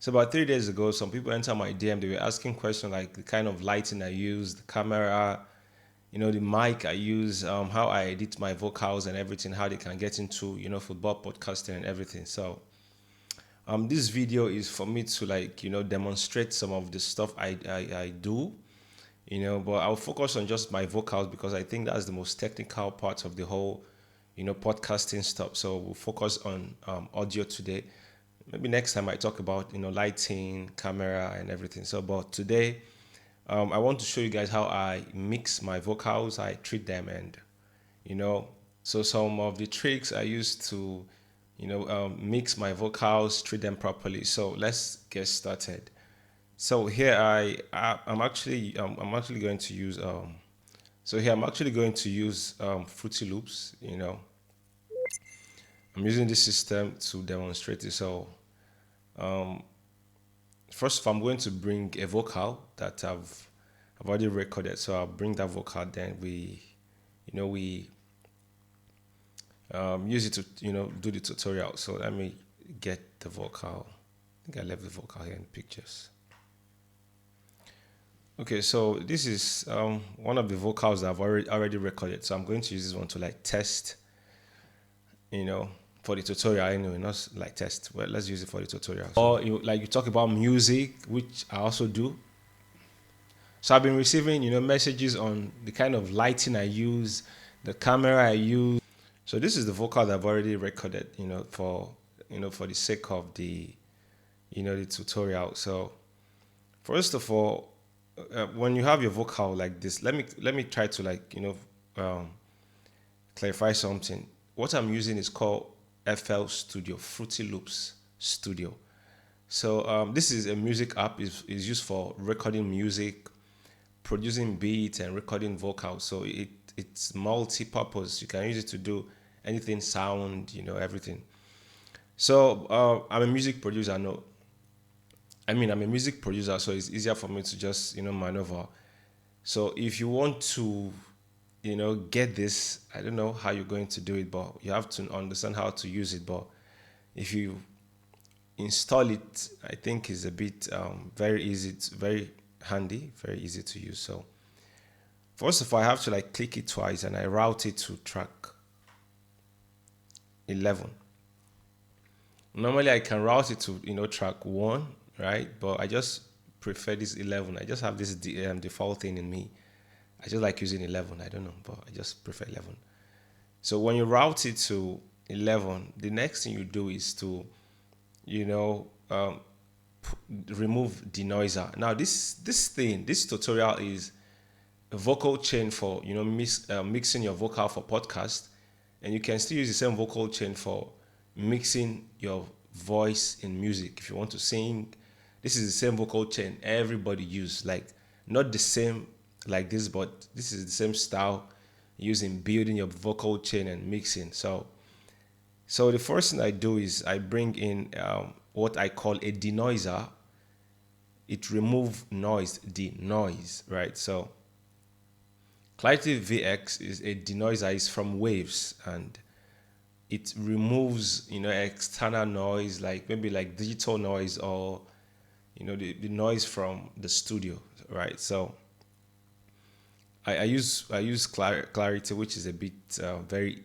So about 3 days ago, some people enter my DM. They were asking questions like the kind of lighting I use, the camera, the mic I use, how I edit my vocals and everything, how they can get into, football podcasting and everything. So this video is for me to demonstrate some of the stuff I do, but I'll focus on just my vocals because I think that's the most technical part of the whole, podcasting stuff. So we'll focus on audio today. Maybe next time I talk about, lighting, camera and everything. So, but today, I want to show you guys how I mix my vocals, I treat them, and you know, so some of the tricks I use to, mix my vocals, treat them properly. So let's get started. So here I'm actually going to use Fruity Loops. I'm using this system to demonstrate it. So first of all, I'm going to bring a vocal that I've already recorded. So I'll bring that vocal. Then we use it to do the tutorial. So let me get the vocal. I think I left the vocal here in pictures. Okay, so this is one of the vocals that I've already recorded. So I'm going to use this one to test, you know, for the tutorial anyway, not like test. Well, let's use it for the tutorial. Or you talk about music, which I also do. So I've been receiving, messages on the kind of lighting I use, the camera I use. So this is the vocal that I've already recorded, for the sake of the tutorial. So first of all, when you have your vocal like this, let me try to clarify something. What I'm using is called FL Studio, Fruity Loops Studio. So this is a music app. Is used for recording music, producing beats, and recording vocals. So it's multi-purpose. You can use it to do anything, sound, everything. So I'm a music producer. No, I mean I'm a music producer, so it's easier for me to just maneuver. So if you want to, get this, I don't know how you're going to do it, but you have to understand how to use it. But if you install it, I think is a bit very easy. It's very handy, very easy to use. So first of all, I have to click it twice and I route it to track 11. Normally I can route it to track 1, right? But I just prefer this 11. I just have this default thing in me. I just like using 11. I don't know, but I just prefer 11. So when you route it to 11, the next thing you do is to, you know, um, remove denoiser. Now this tutorial is a vocal chain for mixing your vocal for podcast, and you can still use the same vocal chain for mixing your voice in music. If you want to sing, this is the same vocal chain everybody use. Not the same like this, but this is the same style using building your vocal chain and mixing. So the first thing I do is I bring in what I call a denoiser. It remove noise, denoise, right? So Clarity VX is a denoiser, is from Waves, and it removes external noise, like maybe like digital noise, or the noise from the studio, right? So I use Clarity, which is a bit very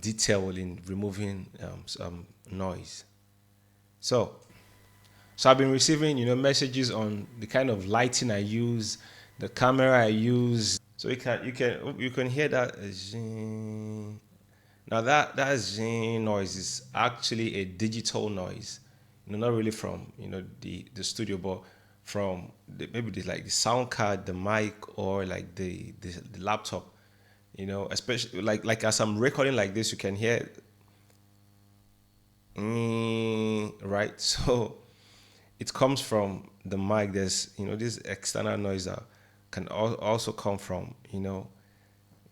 detailed in removing some noise. So so I've been receiving messages on the kind of lighting I use, the camera I use. So you can hear that zing. Now that zing noise is actually a digital noise, not really from the studio, but from maybe the sound card, the mic, or like the laptop. Especially as I'm recording like this, you can hear right. So it comes from the mic. There's this external noise that can also come from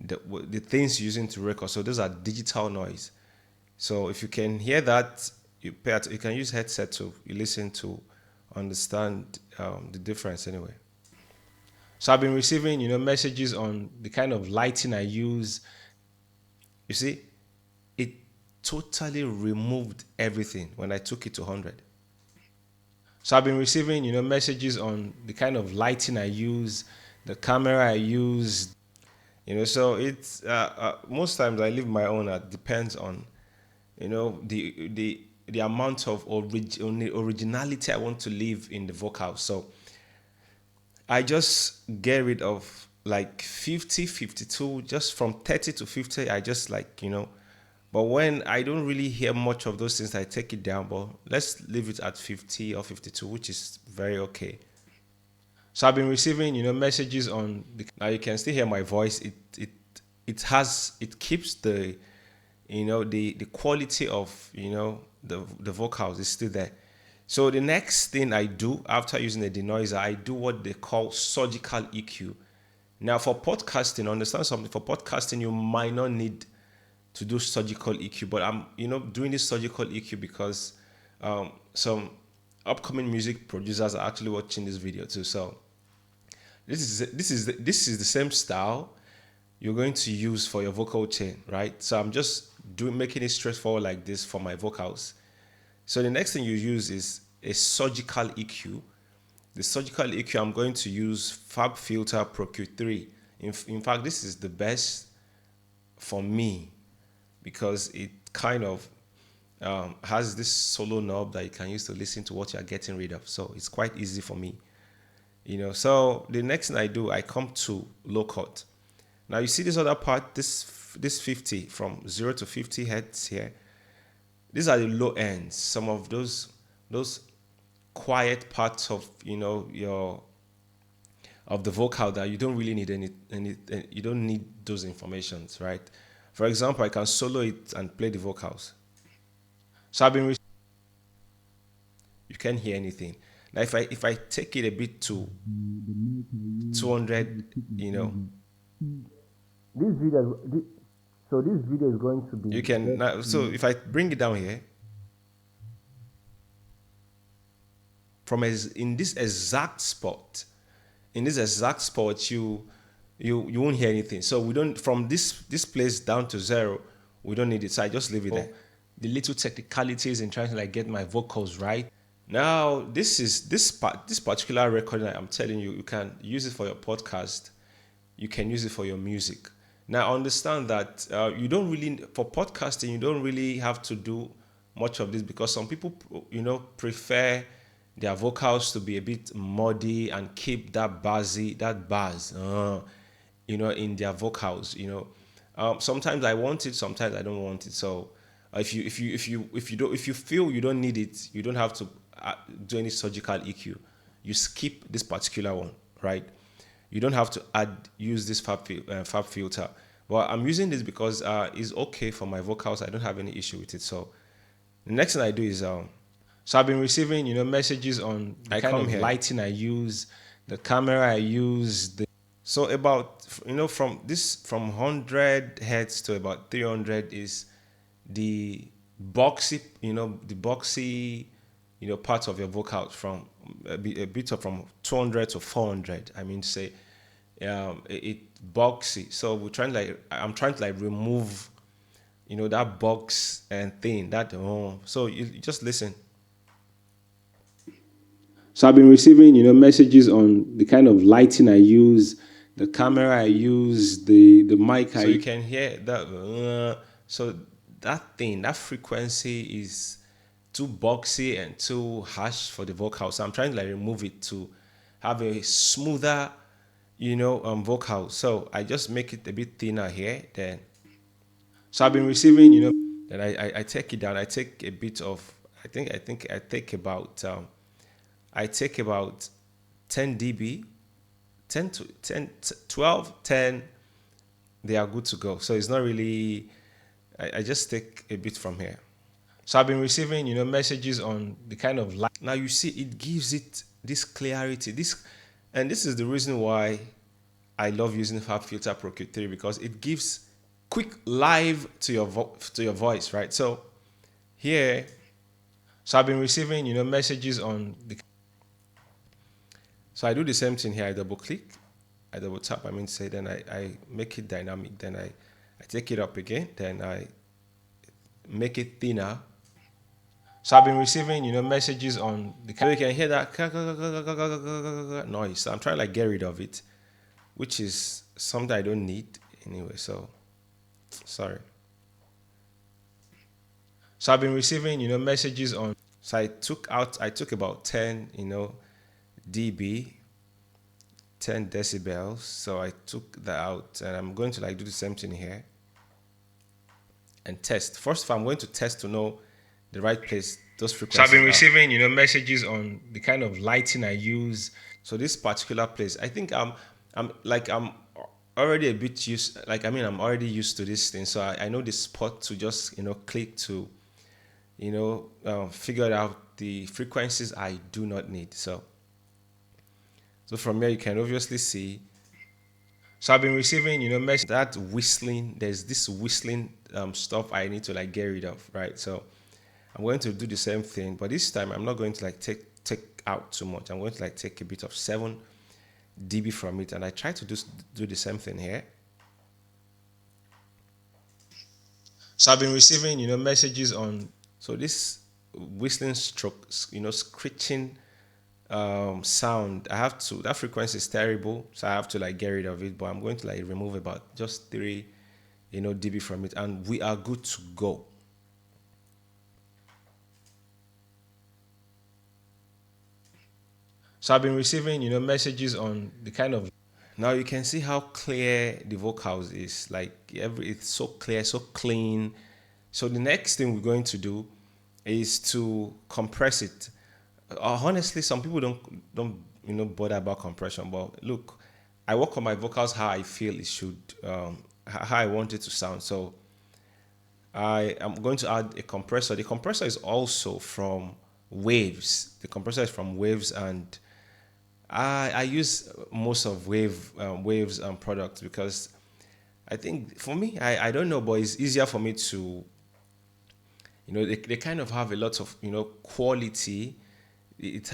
the things using to record. So those are digital noise. So if you can hear that, you can use headset to you listen to understand the difference anyway. So I've been receiving messages on the kind of lighting I use. You see, it totally removed everything when I took it to 100. So I've been receiving, messages on the kind of lighting I use, the camera I use, so it's most times I leave my own. It depends on, the amount of originality I want to leave in the vocal. So I just get rid of like 50, 52, just from 30 to 50. I just like, but when I don't really hear much of those things, I take it down. But let's leave it at 50 or 52, which is very okay. So I've been receiving, messages on now you can still hear my voice. It keeps the, the quality of, the vocals is still there. So the next thing I do after using the denoiser, I do what they call surgical EQ. Now for podcasting, understand something. For podcasting, you might not need to do surgical EQ, but I'm, doing this surgical EQ because some upcoming music producers are actually watching this video too. So this is the same style you're going to use for your vocal chain, right? So I'm just doing making it straightforward like this for my vocals. So the next thing you use is a surgical EQ. The surgical EQ I'm going to use Fab Filter Pro Q3. In fact, this is the best for me because it kind of has this solo knob that you can use to listen to what you're getting rid of. So it's quite easy for me. So the next thing I do, I come to low cut. Now you see this other part, this 50 from 0 to 50 hertz here. These are the low ends. Some of those quiet parts of your of the vocal that you don't really need any you don't need those informations, right? For example, I can solo it and play the vocals. So you can't hear anything. Now if I take it a bit to 200, This video, so this video is going to you be can just now. So if I bring it down here, in this exact spot, you won't hear anything. So we don't from this place down to zero, we don't need it. So I just leave it there. The little technicalities in trying to like get my vocals right. Now this particular recording I'm telling you, you can use it for your podcast, you can use it for your music. Now understand that you don't really for podcasting you don't really have to do much of this because some people prefer their vocals to be a bit muddy and keep that buzz in their vocals. Sometimes I want it, sometimes I don't want it. So if you feel you don't need it, you don't have to do any surgical EQ. You skip this particular one, right? You don't have to use this fab filter. But I'm using this because it's okay for my vocals. I don't have any issue with it. So the next thing I do is so I've been receiving messages on the kind of lighting I use, the camera I use. So about from 100 hertz to about 300 is the boxy part of your vocals from a bit of from 200 to 400. I mean to say it boxy. So I'm trying to like remove that box and thing that so you just listen. So I've been receiving, messages on the kind of lighting I use, the camera I use, the mic. So you can hear that. So that frequency is too boxy and too harsh for the vocal. So I'm trying to like remove it to have a smoother, vocal. So I just make it a bit thinner here. So I've been receiving, then I take it down. I take a bit of. I think I take about. I take about 10 dB, 10 to 10, 12, 10, they are good to go. So it's not really, I just take a bit from here. So I've been receiving, messages on the kind of light. Now you see, it gives it this clarity. And this is the reason why I love using Fab Filter Pro Q3 because it gives quick live to your voice, right? So here, so I've been receiving, messages on the. So I do the same thing here. I double click, I double tap. I mean, say then I make it dynamic. Then I take it up again. Then I make it thinner. So I've been receiving, messages on the so you can hear that noise. So I'm trying to like get rid of it, which is something I don't need anyway. So sorry. So I've been receiving, messages on. So I took about 10, dB, 10 decibels. So I took that out, and I'm going to like do the same thing here and test. First of all, I'm going to test to know the right place those frequencies. So I've been receiving, messages on the kind of lighting I use. So this particular place, I think I'm already a bit used. Like I mean, I'm already used to this thing, so I know the spot to just click to, figure out the frequencies I do not need. So from here you can obviously see. So I've been receiving, message that whistling. There's this whistling stuff I need to like get rid of, right? So I'm going to do the same thing, but this time I'm not going to like take out too much. I'm going to like take a bit of 7 dB from it, and I try to do the same thing here. So I've been receiving, messages on. So this whistling stroke, screeching sound, I have to, that frequency is terrible, so I have to like get rid of it, but I'm going to like remove about just 3 dB from it, and we are good to go. So I've been receiving, messages on the kind of. Now you can see how clear the vocals is. Like it's so clear, so clean. So the next thing we're going to do is to compress it. Honestly, some people don't bother about compression, but look, I work on my vocals how I feel it should, how I want it to sound. So I am going to add a compressor. The compressor is also from Waves. The compressor is from Waves, and I use most of Waves products because I think for me, I don't know, but it's easier for me to, they kind of have a lot of, quality.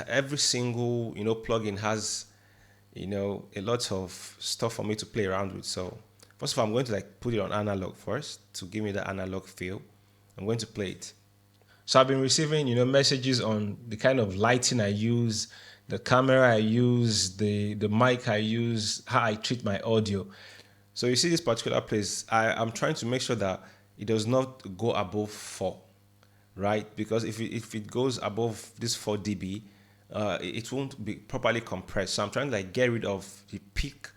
Every single, plugin has, a lot of stuff for me to play around with. So first of all, I'm going to like put it on analog first to give me the analog feel. I'm going to play it. So I've been receiving, messages on the kind of lighting I use, the camera I use, the mic I use, how I treat my audio. So you see this particular place, I'm trying to make sure that it does not go above 4, right? Because if it goes above this 4 dB, it won't be properly compressed. So I'm trying to like get rid of the peak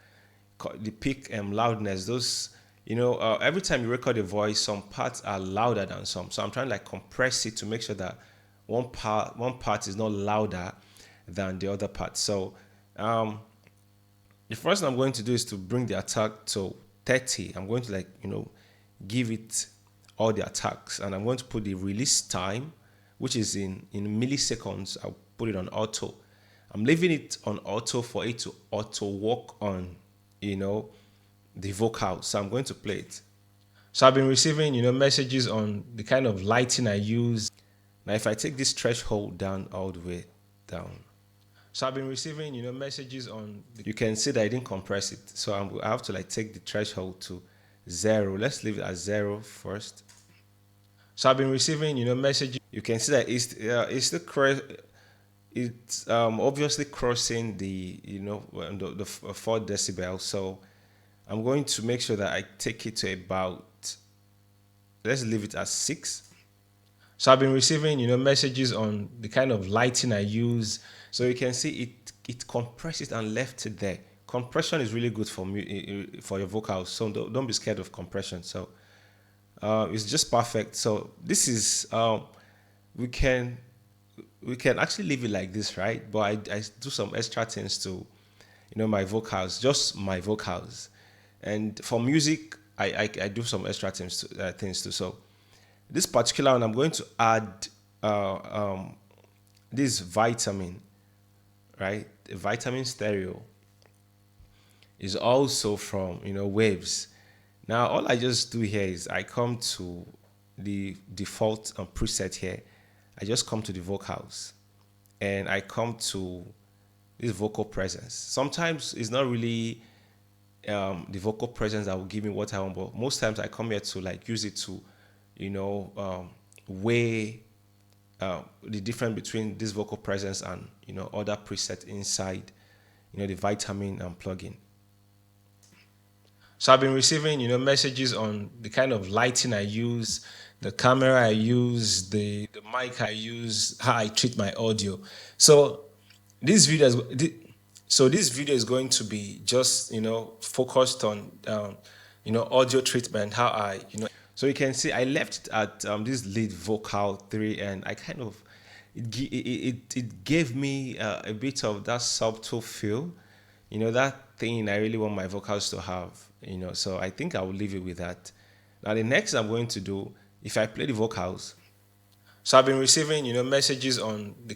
loudness. Those, every time you record a voice, some parts are louder than some. So I'm trying to like compress it to make sure that one part is not louder than the other part. So the first thing I'm going to do is to bring the attack to 30. I'm going to like, give it all the attacks, and I'm going to put the release time, which is in milliseconds. I'll put it on auto. I'm leaving it on auto for it to auto work on, the vocal. So I'm going to play it. So I've been receiving, messages on the kind of lighting I use. Now, if I take this threshold down all the way down, so I've been receiving, messages on. You can see that I didn't compress it, so I have to like take the threshold to 0. Let's leave it at 0 first. So I've been receiving, messages. You can see that it's obviously crossing the the 4 decibels. So I'm going to make sure that I take it to about. Let's leave it at 6. So I've been receiving, messages on the kind of lighting I use. So you can see it compresses and left it there. Compression is really good for me, for your vocals. So don't be scared of compression. So it's just perfect. So this is we can actually leave it like this, right? But I do some extra things to, my vocals, just my vocals, and for music I do some extra things too. So this particular one, I'm going to add this vitamin, right? The vitamin stereo is also from Waves. Now all I just do here is I come to the default preset here. I just come to the vocals, and I come to this vocal presence. Sometimes it's not really the vocal presence that will give me what I want, but most times I come here to like use it to, weigh the difference between this vocal presence and other preset inside the vitamin plugin. So I've been receiving messages on the kind of lighting I use, the camera I use, the mic I use, how I treat my audio. So this video is this video is going to be just focused on audio treatment, how I so you can see I left it at this lead vocal 3, and I kind of it gave me a bit of that subtle feel, that thing I really want my vocals to have, so I think I will leave it with that. Now the next I'm going to do, if I play the vocals, so I've been receiving messages on the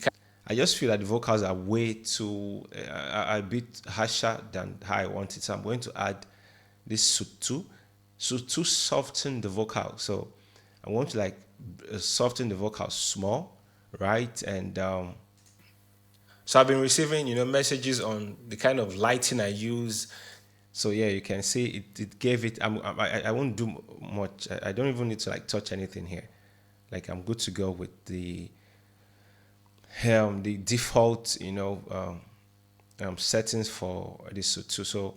I just feel that the vocals are way too a bit harsher than how I want it, so I'm going to add this to soften the vocal. So I want to like soften the vocal small, right? And so I've been receiving messages on the kind of lighting I use. So yeah, you can see it gave it. I won't do much. I don't even need to like touch anything here. Like I'm good to go with the default settings for this too. So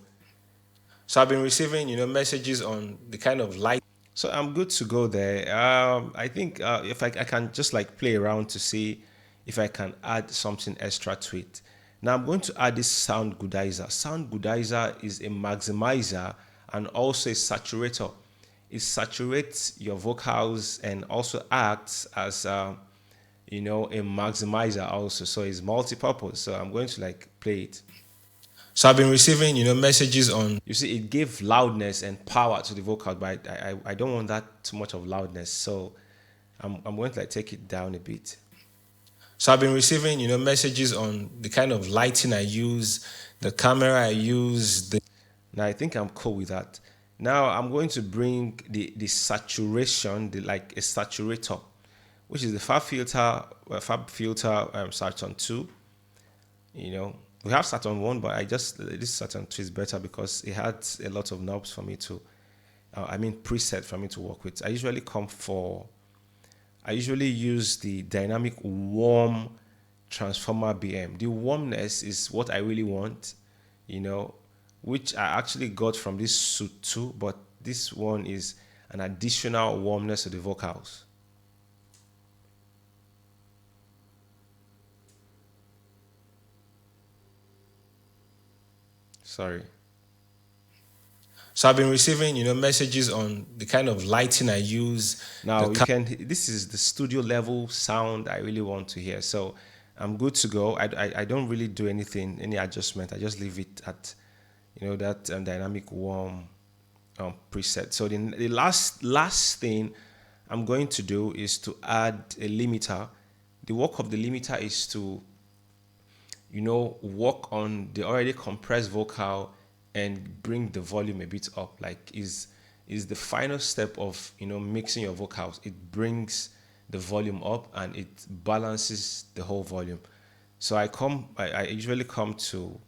I've been receiving messages on the kind of light. So I'm good to go there. I think if I can just like play around to see if I can add something extra to it. Now I'm going to add this sound goodizer. Sound goodizer is a maximizer and also a saturator. It saturates your vocals and also acts as a maximizer also. So it's multi-purpose. So I'm going to like play it. So I've been receiving messages on. You see, it gave loudness and power to the vocal, but I don't want that too much of loudness. So I'm going to like take it down a bit. So I've been receiving messages on the kind of lighting I use, the camera I use. Now I think I'm cool with that. Now I'm going to bring the saturation, like a saturator, which is the Fab Filter Saturn 2. We have Saturn 1, but this Saturn 2 is better because it had a lot of knobs for me to, preset for me to work with. I usually use the dynamic warm transformer BM. The warmness is what I really want, which I actually got from this suit too, but this one is an additional warmness to the vocals. Sorry. So I've been receiving, messages on the kind of lighting I use. Now this is the studio level sound I really want to hear. So I'm good to go. I don't really do any adjustment. I just leave it at, that dynamic warm preset. So the last thing I'm going to do is to add a limiter. The work of the limiter is to work on the already compressed vocal and bring the volume a bit up. Like is the final step of mixing your vocals. It brings the volume up and it balances the whole volume. So I usually come to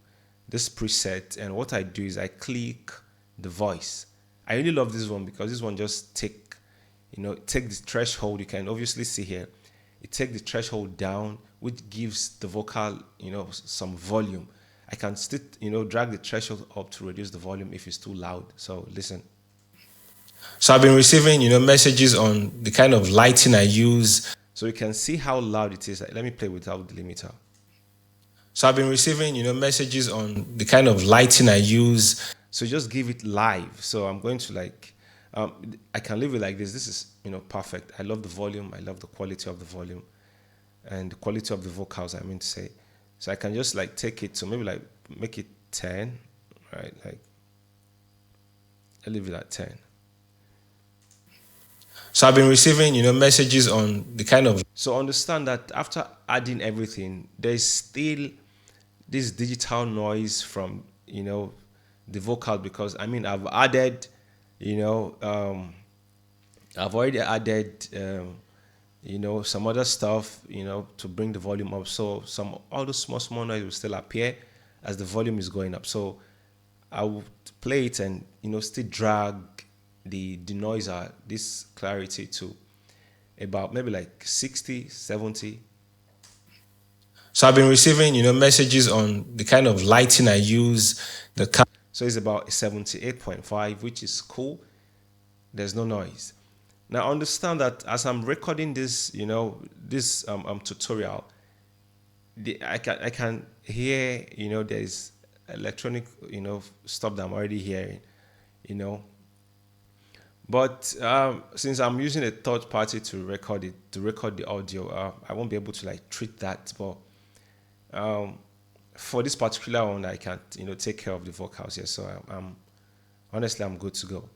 this preset, and what I do is I click the voice. I really love this one because this one just take the threshold. You can obviously see here it take the threshold down, which gives the vocal, some volume. I can still, drag the threshold up to reduce the volume if it's too loud. So listen. So I've been receiving, messages on the kind of lighting I use. So you can see how loud it is. Let me play without the limiter. So I've been receiving, messages on the kind of lighting I use. So just give it live. So I'm going to like, I can leave it like this. This is, perfect. I love the volume. I love the quality of the volume and the quality of the vocals, I mean to say. So I can just like take it to maybe like make it 10, right? Like I leave it at 10. So I've been receiving, messages on the kind of. So understand that after adding everything, there's still this digital noise from, the vocal, because I've added, I've already added, some other stuff, to bring the volume up. So all those small noise will still appear as the volume is going up. So I will play it and, still drag the noiser, this clarity to about maybe like 60, 70. So I've been receiving, messages on the kind of lighting I use, So it's about 78.5, which is cool. There's no noise. Now understand that as I'm recording this, this tutorial, I can hear, there's electronic, stuff that I'm already hearing, you know. But since I'm using a third party to record it, to record the audio, I won't be able to like treat that. But for this particular one, I can't, take care of the vocals here. So I'm honestly, I'm good to go.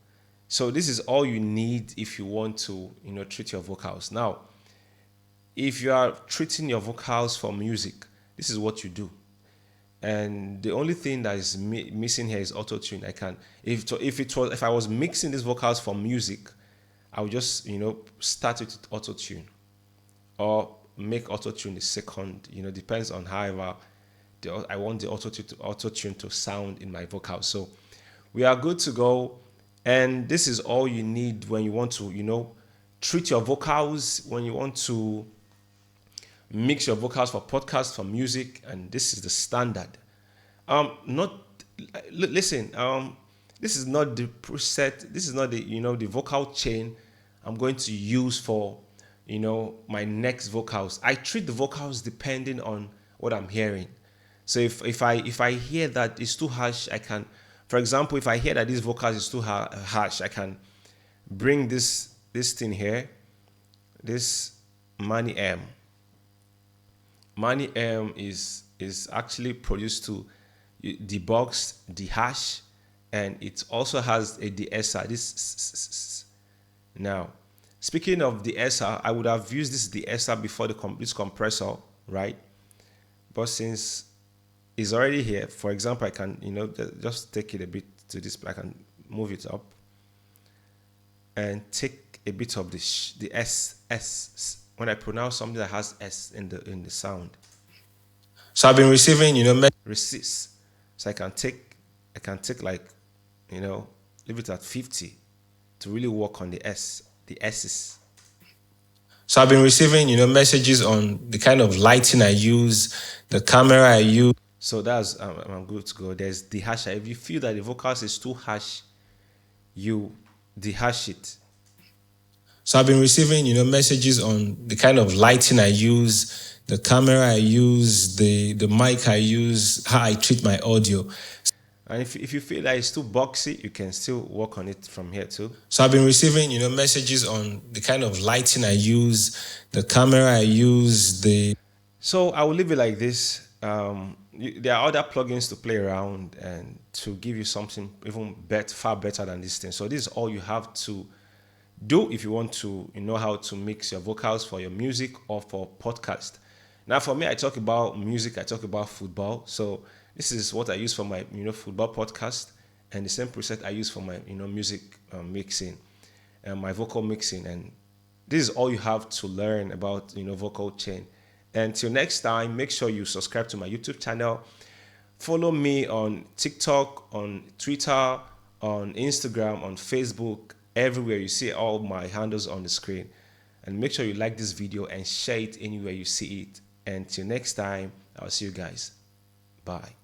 So this is all you need if you want to, treat your vocals. Now, if you are treating your vocals for music, this is what you do. And the only thing that is missing here is auto tune. I can, if I was mixing these vocals for music, I would just start it with auto tune, or make auto tune the second. Depends on however I want the auto tune to sound in my vocals. So we are good to go. And this is all you need when you want to treat your vocals, when you want to mix your vocals for podcasts, for music, and this is the standard. Not listen. This is not the preset. This is not the the vocal chain I'm going to use for my next vocals. I treat the vocals depending on what I'm hearing. So if I hear that it's too harsh, I can, for example, if I hear that this vocals is too harsh, I can bring this thing here, this Mani M. Mani M is actually produced to debug the hash, and it also has a de-esser. This now, speaking of the de-esser, I would have used this de-esser before this compressor, right? But since it's already here, for example, I can just take it a bit to this. I can move it up and take a bit of the S when I pronounce something that has S in the sound. So I've been receiving, resist. So I can take like, leave it at 50 to really work on the S's. So I've been receiving, messages on the kind of lighting I use, the camera I use. So that's I'm good to go. There's the hash. If you feel that the vocals is too harsh, you dehash it. So I've been receiving, messages on the kind of lighting I use, the camera I use, the mic I use, how I treat my audio. And if you feel that it's too boxy, you can still work on it from here too. So I've been receiving, messages on the kind of lighting I use, the camera I use, So I will leave it like this. There are other plugins to play around and to give you something even far better than this thing. So this is all you have to do if you want to know how to mix your vocals for your music or for podcast. Now for me, I talk about music, I talk about football. So this is what I use for my football podcast, and the same preset I use for my music mixing and my vocal mixing. And this is all you have to learn about vocal chain. Until next time, make sure you subscribe to my YouTube channel. Follow me on TikTok, on Twitter, on Instagram, on Facebook, everywhere. You see all my handles on the screen. And make sure you like this video and share it anywhere you see it. Until next time, I'll see you guys. Bye.